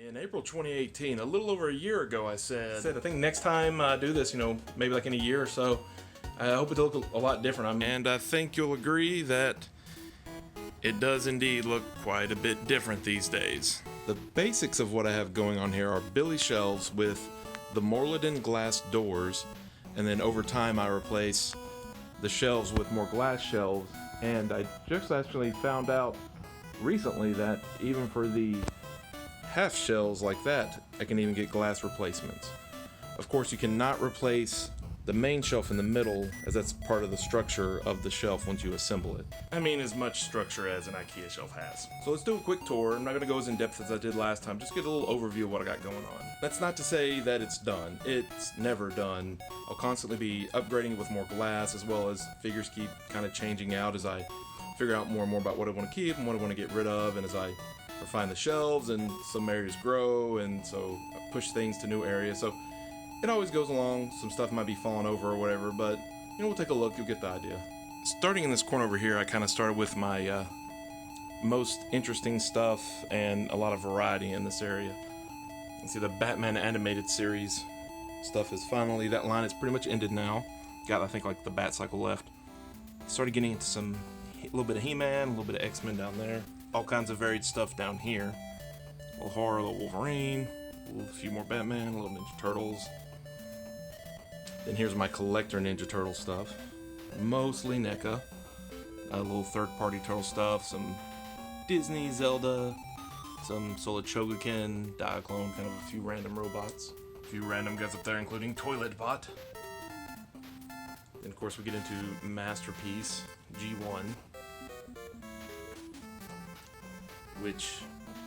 In April 2018, a little over a year ago, I said I think next time I do this, maybe like in a year or so, I hope it'll look a lot different. And I think you'll agree that it does indeed look quite a bit different these days. The basics of what I have going on here are Billy shelves with the Morliden glass doors, and then over time I replace the shelves with more glass shelves. And I just actually found out recently that even for the half shelves like that, I can even get glass replacements. Of course, you cannot replace the main shelf in the middle, as that's part of the structure of the shelf once you assemble it. I mean, as much structure as an IKEA shelf has. So let's do a quick tour. I'm not going to go as in depth as I did last time, just get a little overview of what I got going on. That's not to say that it's done. It's never done. I'll constantly be upgrading with more glass, as well as figures keep kind of changing out as I figure out more and more about what I want to keep and what I want to get rid of, and as I refine the shelves and some areas grow, and so I push things to new areas. So it always goes along. Some stuff might be falling over or whatever, but we'll take a look. You'll get the idea. Starting in this corner over here, I kind of started with my most interesting stuff and a lot of variety in this area. You can see the Batman animated series stuff is finally, that line is pretty much ended now. Got, I think, like the Bat Cycle left. Started getting into a little bit of He-Man, a little bit of X-Men down there. All kinds of varied stuff down here. A little horror, a little Wolverine, a few more Batman, a little Ninja Turtles. Then here's my collector Ninja Turtle stuff. Mostly NECA. A little third-party Turtle stuff, some Disney, Zelda, some Sola Chogokin, Diaclone, kind of a few random robots. A few random guys up there, including Toilet Bot. Then, of course, we get into Masterpiece G1, which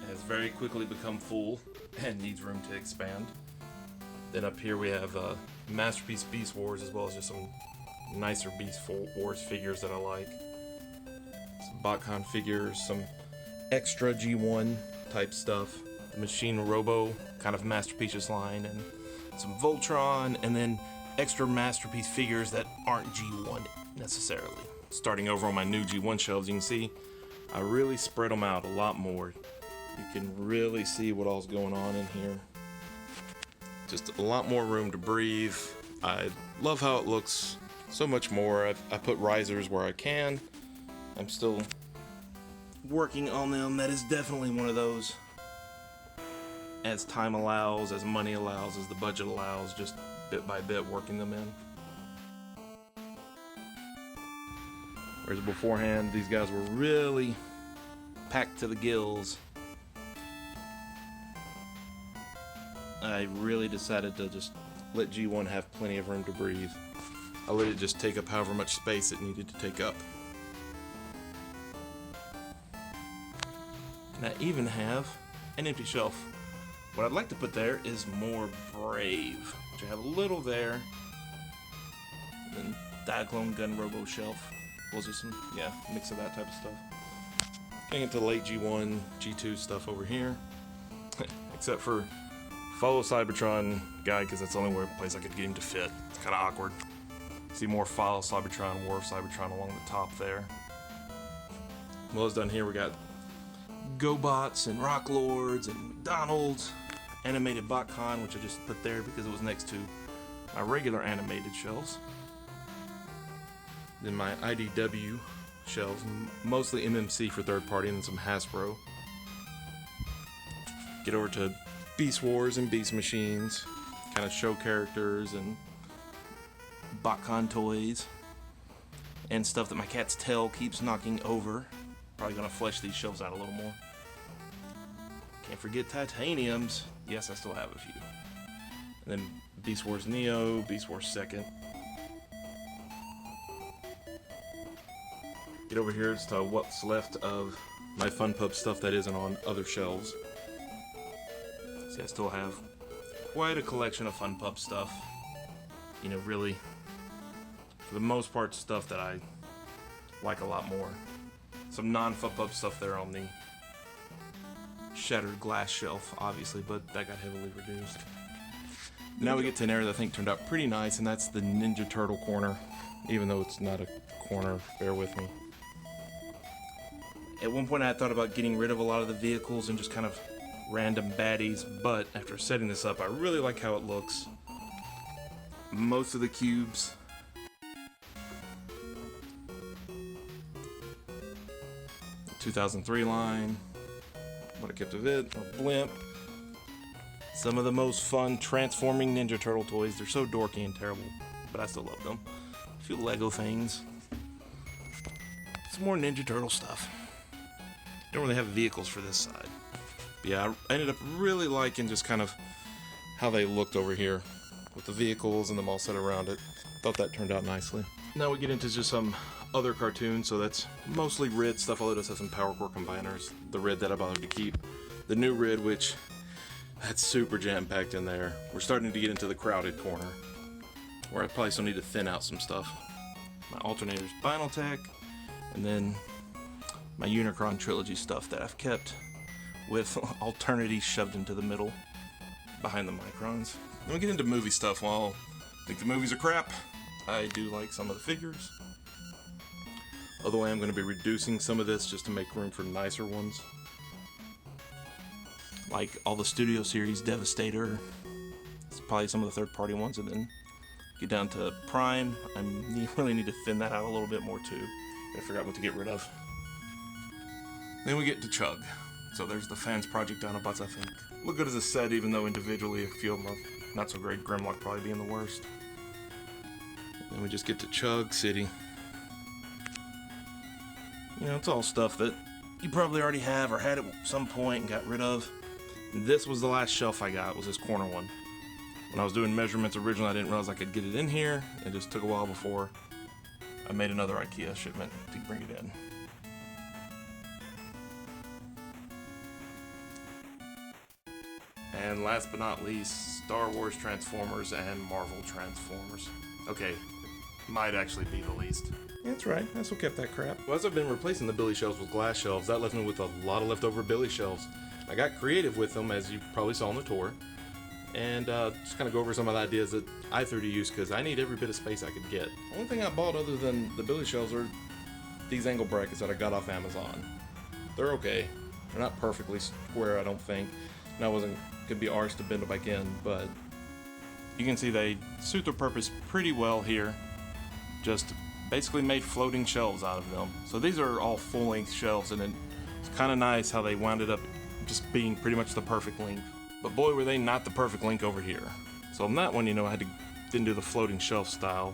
has very quickly become full and needs room to expand. Then up here we have Masterpiece Beast Wars, as well as just some nicer Beast Wars figures that I like. Some BotCon figures, some extra G1 type stuff. The Machine Robo kind of Masterpieces line, and some Voltron, and then extra Masterpiece figures that aren't G1 necessarily. Starting over on my new G1 shelves, you can see I really spread them out a lot more. You can really see what all's going on in here. Just a lot more room to breathe. I love how it looks so much more. I put risers where I can. I'm still working on them. That is definitely one of those. As time allows, as money allows, as the budget allows, just bit by bit working them in. Whereas beforehand, these guys were really packed to the gills. I really decided to just let G1 have plenty of room to breathe. I let it just take up however much space it needed to take up. And I even have an empty shelf. What I'd like to put there is more Brave, which I have a little there. And then Diaclone Gun Robo shelf. Was there some, mix of that type of stuff. Getting into late G1, G2 stuff over here. Except for Follow Cybertron guy, because that's the only place I could get him to fit. It's kind of awkward. See more Follow Cybertron, War of Cybertron along the top there. Well, as done here, we got GoBots and Rock Lords and McDonald's. Animated BotCon, which I just put there because it was next to my regular animated shelves. Then my IDW shelves, mostly MMC for third party, and then some Hasbro. Get over to Beast Wars and Beast Machines, kind of show characters and BotCon toys, and stuff that my cat's tail keeps knocking over. Probably gonna flesh these shelves out a little more. Can't forget titaniums. Yes, I still have a few. And then Beast Wars Neo, Beast Wars 2nd. Get over here as to what's left of my Fun Pub stuff that isn't on other shelves. See, I still have quite a collection of Fun Pub stuff. Really, for the most part, stuff that I like a lot more. Some non-Fun Pub stuff there on the shattered glass shelf, obviously, but that got heavily reduced. Now we get to an area that I think turned out pretty nice, and that's the Ninja Turtle corner. Even though it's not a corner, bear with me. At one point I thought about getting rid of a lot of the vehicles and just kind of random baddies, but after setting this up, I really like how it looks. Most of the cubes. The 2003 line. What I kept of it. A blimp. Some of the most fun transforming Ninja Turtle toys. They're so dorky and terrible, but I still love them. A few Lego things. Some more Ninja Turtle stuff. Don't really have vehicles for this side. But yeah, I ended up really liking just kind of how they looked over here with the vehicles and them all set around it. Thought that turned out nicely. Now we get into just some other cartoons, so that's mostly Rid stuff, although it does have some Power Core combiners. The Rid that I bothered to keep. The new Rid, which that's super jam-packed in there. We're starting to get into the crowded corner, where I probably still need to thin out some stuff. My alternator's Vinyl Tech, and then my Unicron Trilogy stuff that I've kept with Alternity shoved into the middle behind the Microns. Then we get into movie stuff. While I think the movies are crap, I do like some of the figures. Although I am going to be reducing some of this just to make room for nicer ones. Like all the Studio Series Devastator. It's probably some of the third-party ones, and then get down to Prime. I really need to thin that out a little bit more too. I forgot what to get rid of. Then we get to Chug. So there's the Fans Project Dinobots, I think. Look good as a set, even though individually a few of them are not so great. Grimlock probably being the worst. Then we just get to Chug City. You know, it's all stuff that you probably already have or had at some point and got rid of. This was the last shelf I got, was this corner one. When I was doing measurements originally, I didn't realize I could get it in here. It just took a while before I made another IKEA shipment to bring it in. And last but not least, Star Wars Transformers and Marvel Transformers. Okay, might actually be the least. That's right, I still kept that crap. Well, as I've been replacing the Billy shelves with glass shelves, that left me with a lot of leftover Billy shelves. I got creative with them, as you probably saw on the tour, and just kind of go over some of the ideas that I threw to use, because I need every bit of space I could get. The only thing I bought other than the Billy shelves are these angle brackets that I got off Amazon. They're okay. They're not perfectly square, I don't think. And I wasn't could be ours to bend them back in, but you can see they suit their purpose pretty well here. Just basically made floating shelves out of them. So these are all full-length shelves, and it's kind of nice how they wound it up just being pretty much the perfect length. But boy, were they not the perfect length over here. So on that one, you know, I didn't do the floating shelf style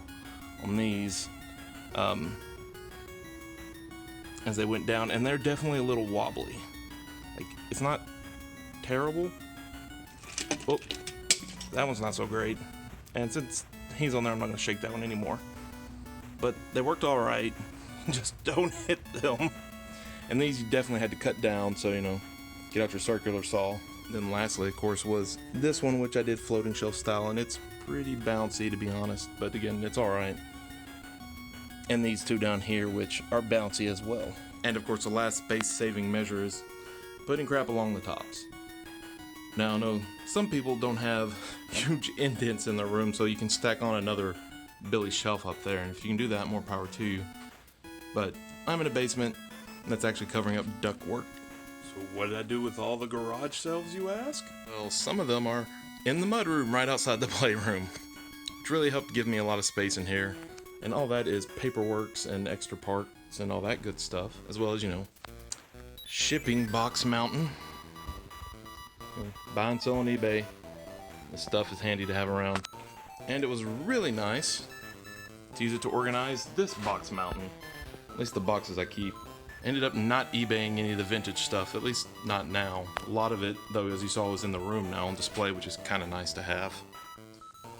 on these as they went down, and they're definitely a little wobbly. Like, it's not terrible. Oh, that one's not so great. And since he's on there, I'm not going to shake that one anymore. But they worked all right. Just don't hit them. And these you definitely had to cut down, so, you know, get out your circular saw. Then lastly, of course, was this one, which I did floating shelf style, and it's pretty bouncy, to be honest. But again, it's all right. And these two down here, which are bouncy as well. And of course, the last space-saving measure is putting crap along the tops. Now, I know some people don't have huge indents in their room, so you can stack on another Billy shelf up there, and if you can do that, more power to you. But I'm in a basement, and that's actually covering up ductwork. So what did I do with all the garage shelves, you ask? Well, some of them are in the mudroom right outside the playroom, which really helped give me a lot of space in here. And all that is paperworks and extra parts and all that good stuff, as well as, you know, shipping box mounting. Buy and sell on eBay. This stuff is handy to have around. And it was really nice to use it to organize this box mounting. At least the boxes I keep. Ended up not eBaying any of the vintage stuff, at least not now. A lot of it, though, as you saw, was in the room now on display, which is kind of nice to have.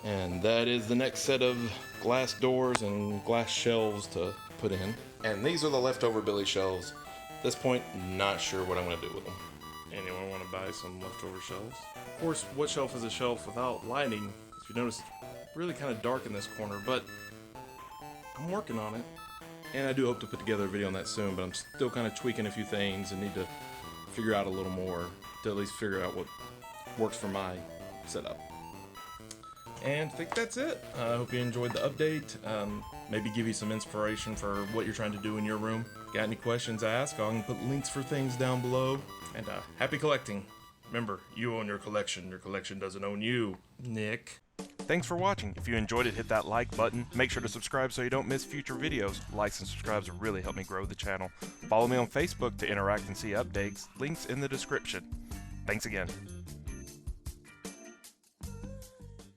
And that is the next set of glass doors and glass shelves to put in. And these are the leftover Billy shelves. At this point, not sure what I'm going to do with them. Anyone want to buy some leftover shelves? Of course, what shelf is a shelf without lighting? As you notice, it's really kind of dark in this corner, but I'm working on it. And I do hope to put together a video on that soon, but I'm still kind of tweaking a few things and need to figure out a little more to at least figure out what works for my setup. And I think that's it. I hope you enjoyed the update. Maybe give you some inspiration for what you're trying to do in your room. Got any questions, ask. I can put links for things down below. And happy collecting. Remember, you own your collection doesn't own you, Nick. Thanks for watching. If you enjoyed it, hit that like button. Make sure to subscribe so you don't miss future videos. Likes and subscribes really help me grow the channel. Follow me on Facebook to interact and see updates. Links in the description. Thanks again.